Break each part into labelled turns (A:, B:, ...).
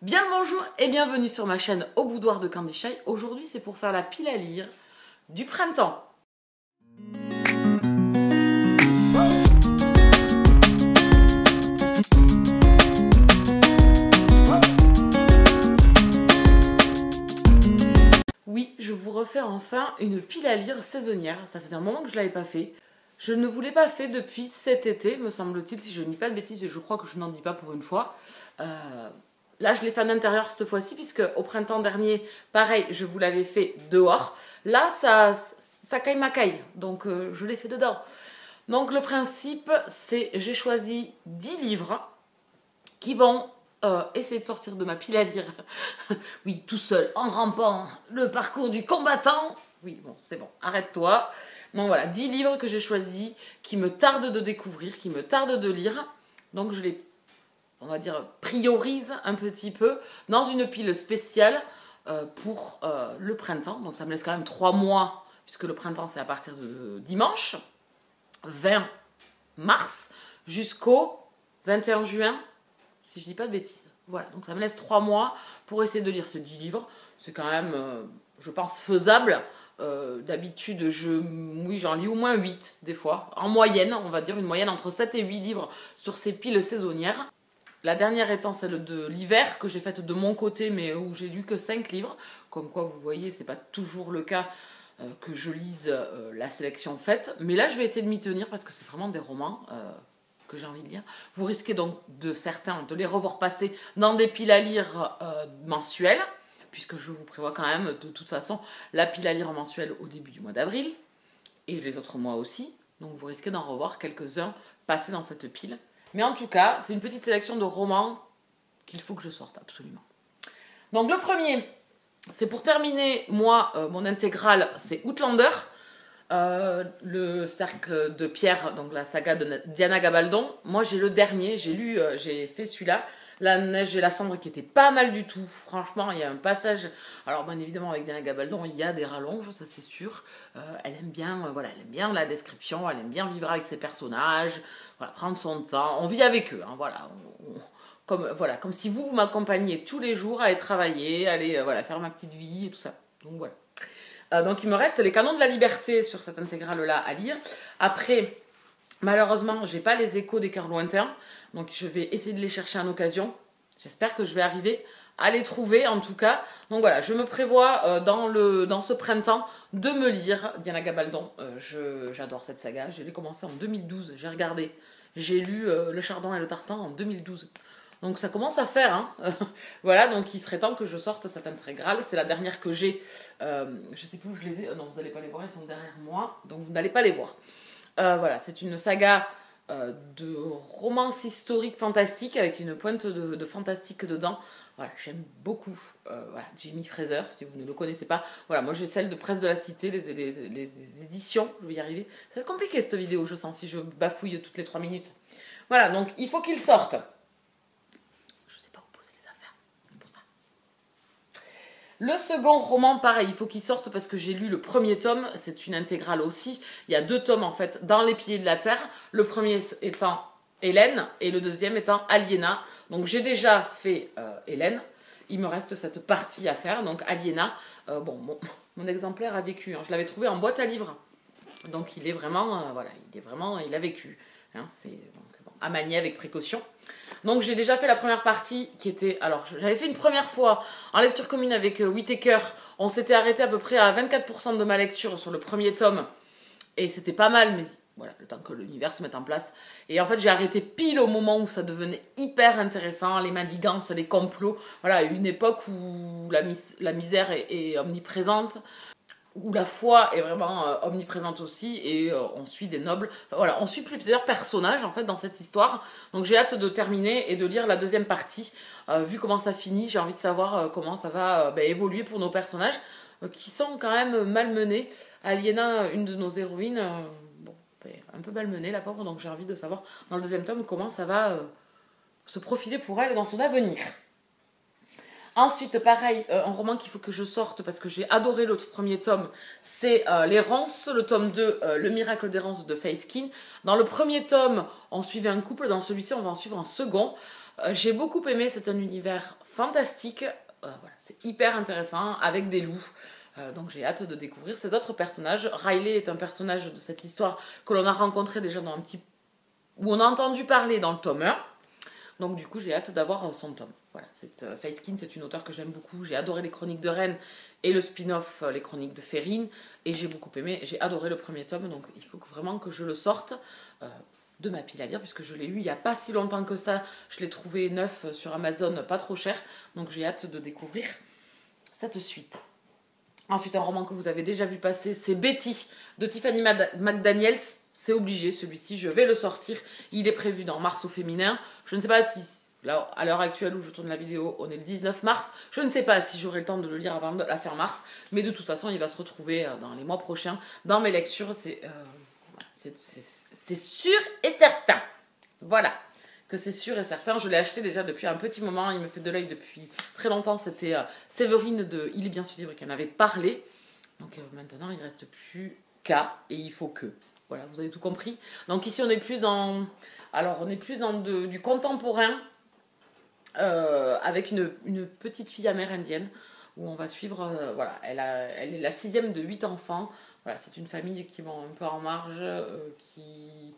A: Bien le bonjour et bienvenue sur ma chaîne Au Boudoir de Candy Shy. Aujourd'hui c'est pour faire la pile à lire du printemps. Oui, je vous refais enfin une pile à lire saisonnière. Ça faisait un moment que je ne l'avais pas fait. Je ne vous l'ai pas fait depuis cet été, me semble-t-il, si je ne dis pas de bêtises, et je crois que je n'en dis pas pour une fois. Là, je l'ai fait en intérieur cette fois-ci, puisque au printemps dernier, pareil, je vous l'avais fait dehors. Là, ça caille ma caille, donc je l'ai fait dedans. Donc le principe, c'est j'ai choisi 10 livres qui vont essayer de sortir de ma pile à lire. Oui, tout seul, en rampant, le parcours du combattant. Oui, bon, c'est bon, arrête-toi. Donc voilà, 10 livres que j'ai choisis, qui me tardent de découvrir, qui me tardent de lire. Donc je les, on va dire, priorise un petit peu dans une pile spéciale pour le printemps. Donc ça me laisse quand même 3 mois, puisque le printemps c'est à partir de dimanche, 20 mars, jusqu'au 21 juin, si je dis pas de bêtises. Voilà, donc ça me laisse 3 mois pour essayer de lire ces 10 livres. C'est quand même, je pense, faisable. D'habitude, oui, j'en lis au moins 8 des fois. En moyenne, on va dire une moyenne entre 7 et 8 livres sur ces piles saisonnières. La dernière étant celle de l'hiver, que j'ai faite de mon côté, mais où j'ai lu que 5 livres. Comme quoi, vous voyez, c'est pas toujours le cas que je lise la sélection faite. Mais là, je vais essayer de m'y tenir parce que c'est vraiment des romans que j'ai envie de lire. Vous risquez donc certains de les revoir passer dans des piles à lire mensuelles, puisque je vous prévois quand même de toute façon la pile à lire mensuelle au début du mois d'avril, et les autres mois aussi. Donc vous risquez d'en revoir quelques-uns passer dans cette pile. Mais en tout cas, c'est une petite sélection de romans qu'il faut que je sorte absolument. Donc le premier, c'est pour terminer, moi, mon intégrale, c'est Outlander. Le cercle de pierre, donc la saga de Diana Gabaldon. Moi j'ai le dernier, j'ai fait celui-là, La neige et la cendre, qui était pas mal du tout. Franchement, il y a un passage, alors bien évidemment avec Diana Gabaldon il y a des rallonges, ça c'est sûr. Elle aime bien, voilà, elle aime bien la description, elle aime bien vivre avec ses personnages, voilà, prendre son temps, on vit avec eux, hein, voilà. Comme si vous m'accompagniez tous les jours à aller travailler, aller voilà, faire ma petite vie et tout ça. Donc voilà. Donc il me reste les Canons de la Liberté sur cette intégrale-là à lire. Après, malheureusement, j'ai pas les Échos des cœurs lointains. Donc je vais essayer de les chercher en occasion. J'espère que je vais arriver à les trouver en tout cas. Donc voilà, je me prévois dans ce printemps de me lire Diana Gabaldon. J'adore cette saga. Je l'ai commencé en 2012. J'ai regardé. J'ai lu Le Chardon et le Tartan en 2012. Donc ça commence à faire, hein. Voilà, donc il serait temps que je sorte cette intégrale. C'est la dernière que j'ai. Je sais plus où je les ai. Non, vous n'allez pas les voir, ils sont derrière moi. Donc vous n'allez pas les voir. Voilà, c'est une saga de romance historique fantastique avec une pointe de fantastique dedans. Voilà, j'aime beaucoup voilà, Jimmy Fraser, si vous ne le connaissez pas. Voilà, moi j'ai celle de Presse de la Cité, les éditions. Je vais y arriver. Ça va être compliqué cette vidéo, je sens, si je bafouille toutes les 3 minutes. Voilà, donc il faut qu'il sorte. Le second roman, pareil, il faut qu'il sorte parce que j'ai lu le premier tome, c'est une intégrale aussi. Il y a 2 tomes en fait dans Les Piliers de la Terre. Le premier étant Hélène et le deuxième étant Aliéna. Donc j'ai déjà fait Hélène, il me reste cette partie à faire, donc Aliéna. Bon, mon exemplaire a vécu, hein. Je l'avais trouvé en boîte à livres. Donc il est vraiment, voilà, il a vécu. Hein, c'est donc bon, à manier avec précaution. Donc j'ai déjà fait la première partie qui était... Alors j'avais fait une première fois en lecture commune avec Whittaker. On s'était arrêté à peu près à 24% de ma lecture sur le premier tome. Et c'était pas mal, mais voilà, le temps que l'univers se mette en place. Et en fait j'ai arrêté pile au moment où ça devenait hyper intéressant. Les manigances, les complots. Voilà, une époque où la misère est omniprésente. Où la foi est vraiment omniprésente aussi, et on suit des nobles. Enfin, voilà, on suit plusieurs personnages en fait dans cette histoire. Donc j'ai hâte de terminer et de lire la deuxième partie. Vu comment ça finit, j'ai envie de savoir comment ça va évoluer pour nos personnages qui sont quand même malmenés. Aliéna, une de nos héroïnes, bon, un peu malmenée la pauvre, donc j'ai envie de savoir dans le deuxième tome comment ça va se profiler pour elle dans son avenir. Ensuite, pareil, un roman qu'il faut que je sorte parce que j'ai adoré le premier tome, c'est Les Ronces, le tome 2, Le Miracle des Ronces de Faye Skin. Dans le premier tome, on suivait un couple, dans celui-ci, on va en suivre un second. J'ai beaucoup aimé, c'est un univers fantastique, voilà, c'est hyper intéressant, avec des loups. Donc j'ai hâte de découvrir ces autres personnages. Riley est un personnage de cette histoire que l'on a rencontré déjà dans un petit... où on a entendu parler dans le tome 1. Donc du coup j'ai hâte d'avoir son tome. Voilà, Faithkin, c'est une auteure que j'aime beaucoup. J'ai adoré les Chroniques de Rennes et le spin-off Les Chroniques de Férine. Et j'ai beaucoup aimé, j'ai adoré le premier tome. Donc il faut vraiment que je le sorte de ma pile à lire, puisque je l'ai lu il n'y a pas si longtemps que ça. Je l'ai trouvé neuf sur Amazon, pas trop cher. Donc j'ai hâte de découvrir cette suite. Ensuite, un roman que vous avez déjà vu passer, c'est Betty de Tiffany McDaniels. C'est obligé, celui-ci, je vais le sortir. Il est prévu dans Mars au féminin. Je ne sais pas si, là, à l'heure actuelle où je tourne la vidéo, on est le 19 mars. Je ne sais pas si j'aurai le temps de le lire avant de la faire mars. Mais de toute façon, il va se retrouver dans les mois prochains. Dans mes lectures, c'est sûr et certain. Voilà. Que c'est sûr et certain. Je l'ai acheté déjà depuis un petit moment. Il me fait de l'œil depuis très longtemps. C'était Séverine de Il est bien ce livre qui en avait parlé. Donc maintenant, il ne reste plus qu'à et il faut que. Voilà, vous avez tout compris. Donc ici, on est plus dans... Alors, on est plus dans du contemporain avec une petite fille amérindienne où on va suivre... voilà, elle est la 6e de 8 enfants. Voilà, c'est une famille qui va un peu en marge, qui...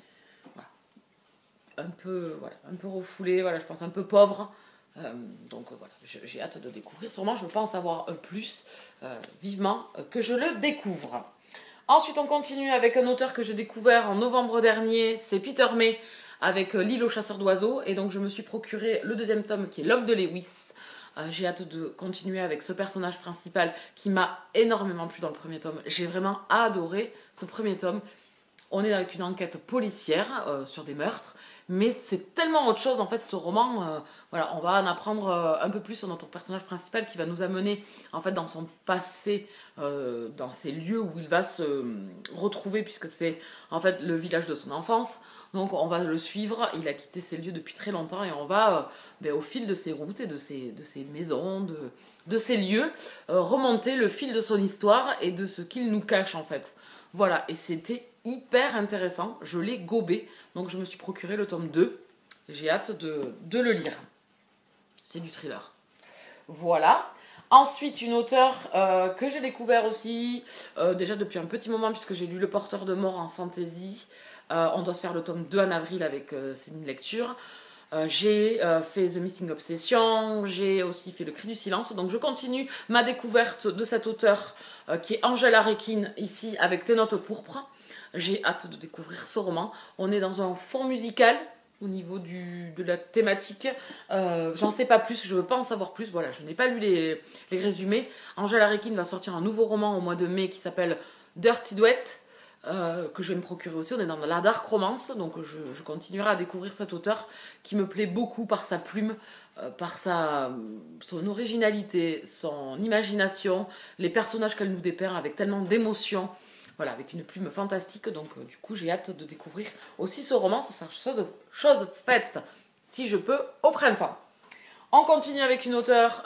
A: un peu refoulé, voilà, je pense un peu pauvre. Donc voilà, j'ai hâte de découvrir. Sûrement, je veux pas en savoir plus. Vivement que je le découvre. Ensuite, on continue avec un auteur que j'ai découvert en novembre dernier. C'est Peter May avec L'île aux chasseurs d'oiseaux. Et donc, je me suis procuré le deuxième tome qui est L'homme de Lewis. J'ai hâte de continuer avec ce personnage principal qui m'a énormément plu dans le premier tome. J'ai vraiment adoré ce premier tome. On est avec une enquête policière sur des meurtres. Mais c'est tellement autre chose en fait ce roman. Voilà, on va en apprendre un peu plus sur notre personnage principal qui va nous amener en fait dans son passé, dans ces lieux où il va se retrouver puisque c'est en fait le village de son enfance. Donc on va le suivre. Il a quitté ces lieux depuis très longtemps et on va au fil de ses routes et de ses maisons, de ces lieux, remonter le fil de son histoire et de ce qu'il nous cache en fait. Voilà, et c'était hyper intéressant, je l'ai gobé, donc je me suis procuré le tome 2, j'ai hâte de le lire. C'est du thriller. Voilà. Ensuite, une auteure que j'ai découvert aussi, déjà depuis un petit moment, puisque j'ai lu Le Porteur de Mort en fantasy. On doit se faire le tome 2 en avril avec c'est une lecture. J'ai fait The Missing Obsession, j'ai aussi fait Le Cri du Silence. Donc je continue ma découverte de cet auteur qui est Angèle Aréquin, ici avec Tes Notes Pourpres. J'ai hâte de découvrir ce roman. On est dans un fond musical au niveau de la thématique. J'en sais pas plus, je veux pas en savoir plus. Voilà, je n'ai pas lu les résumés. Angèle Aréquin va sortir un nouveau roman au mois de mai qui s'appelle Dirty Duet. Que je vais me procurer aussi. On est dans la dark romance, donc je continuerai à découvrir cet auteur qui me plaît beaucoup par sa plume, par son originalité, son imagination, les personnages qu'elle nous dépeint avec tellement d'émotion. Voilà, avec une plume fantastique, donc du coup j'ai hâte de découvrir aussi ce roman. Ce sera chose faite, si je peux, au printemps. On continue avec un auteur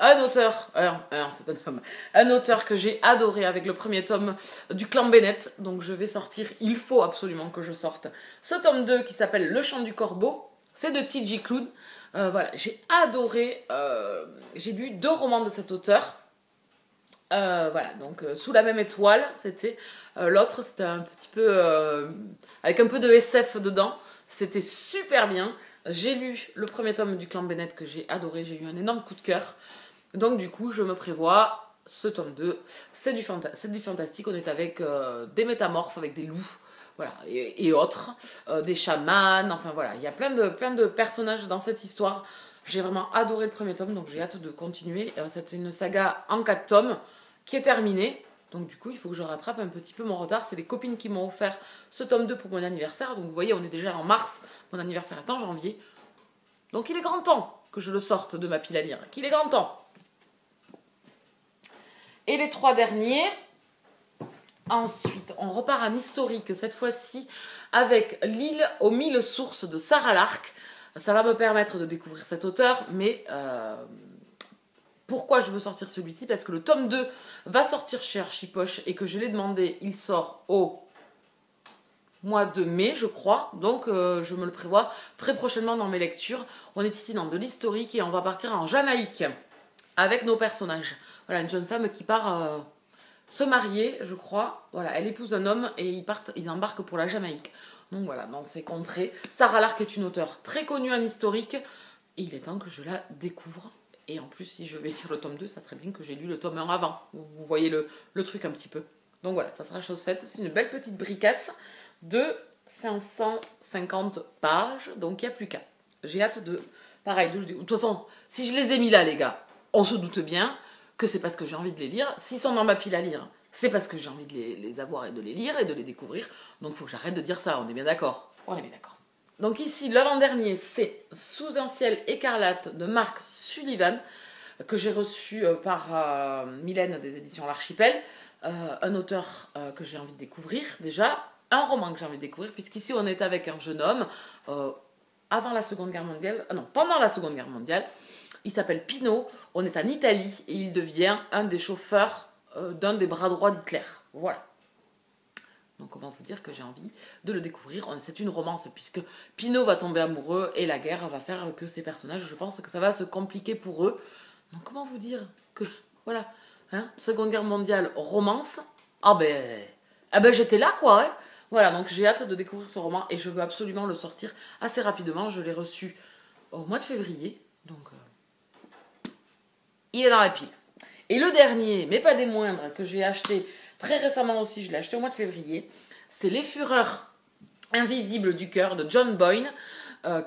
A: que j'ai adoré avec le premier tome du clan Bennett. Donc je vais sortir, il faut absolument que je sorte ce tome 2 qui s'appelle Le Chant du Corbeau. C'est de T.J. Klune. Voilà, j'ai adoré. J'ai lu 2 romans de cet auteur. Voilà, donc Sous la même étoile, c'était l'autre, c'était un petit peu avec un peu de SF dedans. C'était super bien. J'ai lu le premier tome du clan Bennett que j'ai adoré, j'ai eu un énorme coup de cœur. Donc du coup, je me prévois ce tome 2. C'est du fantastique, on est avec des métamorphes, avec des loups, voilà, et autres, des chamans, enfin voilà, il y a plein de personnages dans cette histoire. J'ai vraiment adoré le premier tome, donc j'ai hâte de continuer. C'est une saga en 4 tomes qui est terminée. Donc du coup, il faut que je rattrape un petit peu mon retard. C'est les copines qui m'ont offert ce tome 2 pour mon anniversaire. Donc vous voyez, on est déjà en mars. Mon anniversaire est en janvier. Donc il est grand temps que je le sorte de ma pile à lire. Qu'il est grand temps. Et les 3 derniers. Ensuite, on repart en historique. Cette fois-ci avec L'île aux 1000 sources de Sarah Lark. Ça va me permettre de découvrir cet auteur. Mais... pourquoi je veux sortir celui-ci? Parce que le tome 2 va sortir chez Archipoche et que je l'ai demandé, il sort au mois de mai, je crois. Donc, je me le prévois très prochainement dans mes lectures. On est ici dans de l'historique et on va partir en Jamaïque avec nos personnages. Voilà, une jeune femme qui part se marier, je crois. Voilà, elle épouse un homme et ils embarquent pour la Jamaïque. Donc voilà, dans ces contrées. Sarah Lark est une auteure très connue en historique et il est temps que je la découvre. Et en plus, si je vais lire le tome 2, ça serait bien que j'ai lu le tome 1 avant. Vous voyez le truc un petit peu. Donc voilà, ça sera chose faite. C'est une belle petite bricasse de 550 pages. Donc il n'y a plus qu'à. J'ai hâte de... Pareil, de toute façon, si je les ai mis là, les gars, on se doute bien que c'est parce que j'ai envie de les lire. S'ils sont dans ma pile à lire, c'est parce que j'ai envie de les avoir et de les lire et de les découvrir. Donc il faut que j'arrête de dire ça, on est bien d'accord. On est bien d'accord. Donc ici, l'avant-dernier, c'est Sous un ciel écarlate de Mark Sullivan, que j'ai reçu par Mylène des éditions L'Archipel. Un auteur que j'ai envie de découvrir déjà, un roman que j'ai envie de découvrir, puisqu'ici on est avec un jeune homme avant la Seconde Guerre mondiale, non, pendant la Seconde Guerre mondiale. Il s'appelle Pino, on est en Italie et il devient un des chauffeurs d'un des bras droits d'Hitler. Voilà. Donc comment vous dire que j'ai envie de le découvrir. C'est une romance puisque Pino va tomber amoureux et la guerre va faire que ces personnages, je pense que ça va se compliquer pour eux. Donc comment vous dire que, voilà, hein, Seconde Guerre mondiale, romance, ah ben j'étais là quoi, hein. Voilà, donc j'ai hâte de découvrir ce roman et je veux absolument le sortir assez rapidement. Je l'ai reçu au mois de février, donc il est dans la pile. Et le dernier, mais pas des moindres, que j'ai acheté très récemment aussi, je l'ai acheté au mois de février, c'est Les Fureurs invisibles du cœur de John Boyne,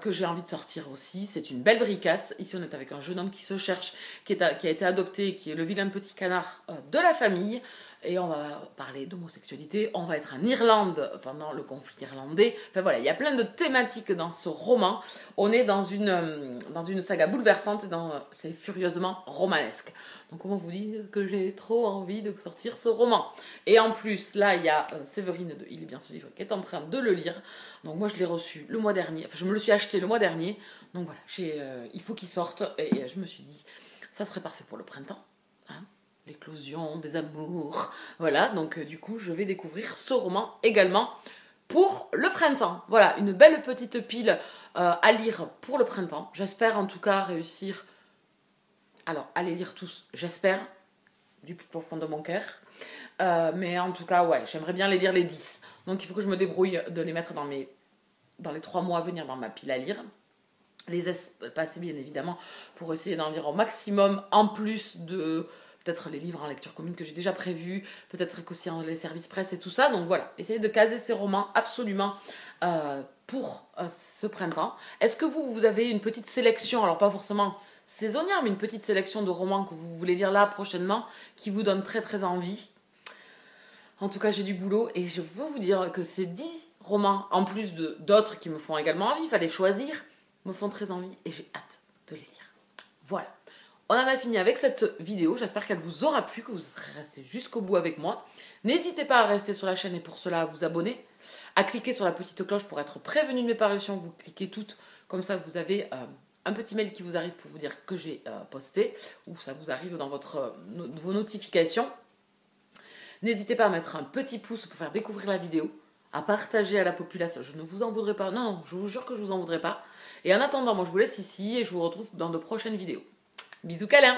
A: que j'ai envie de sortir aussi. C'est une belle bricasse. Ici, on est avec un jeune homme qui se cherche, qui a été adopté, qui est le vilain petit canard de la famille. Et on va parler d'homosexualité. On va être en Irlande pendant le conflit irlandais. Enfin voilà, il y a plein de thématiques dans ce roman. On est dans une saga bouleversante. C'est furieusement romanesque. Donc comment vous dire que j'ai trop envie de sortir ce roman. Et en plus, là, il y a Séverine de Il est bien ce livre qui est en train de le lire. Donc moi, je l'ai reçu le mois dernier. Enfin, je me le suis acheté le mois dernier. Donc voilà, il faut qu'il sorte. Et je me suis dit, ça serait parfait pour le printemps. Hein, l'éclosion des amours. Voilà, donc du coup, je vais découvrir ce roman également pour le printemps. Voilà, une belle petite pile à lire pour le printemps. J'espère en tout cas réussir. Alors, allez lire tous, j'espère, du plus profond de mon cœur. Mais en tout cas, ouais, j'aimerais bien les lire les 10. Donc il faut que je me débrouille de les mettre dans les 3 mois à venir dans ma pile à lire. Les passer bien évidemment pour essayer d'en lire au maximum, en plus de peut-être les livres en lecture commune que j'ai déjà prévus, peut-être qu'aussi les services presse et tout ça. Donc voilà, essayez de caser ces romans absolument pour ce printemps. Est-ce que vous avez une petite sélection, alors pas forcément saisonnière, mais une petite sélection de romans que vous voulez lire là prochainement, qui vous donne très très envie? En tout cas, j'ai du boulot et je peux vous dire que ces 10 romans, en plus d'autres qui me font également envie, il fallait choisir, me font très envie et j'ai hâte de les lire. Voilà. On en a fini avec cette vidéo. J'espère qu'elle vous aura plu, que vous serez restés jusqu'au bout avec moi. N'hésitez pas à rester sur la chaîne et pour cela à vous abonner, à cliquer sur la petite cloche pour être prévenu de mes parutions. Vous cliquez toutes, comme ça vous avez un petit mail qui vous arrive pour vous dire que j'ai posté, ou ça vous arrive dans vos notifications. N'hésitez pas à mettre un petit pouce pour faire découvrir la vidéo, à partager à la population. Je ne vous en voudrais pas. Non, je vous jure que je vous en voudrais pas. Et en attendant, moi je vous laisse ici et je vous retrouve dans de prochaines vidéos. Bisous câlins!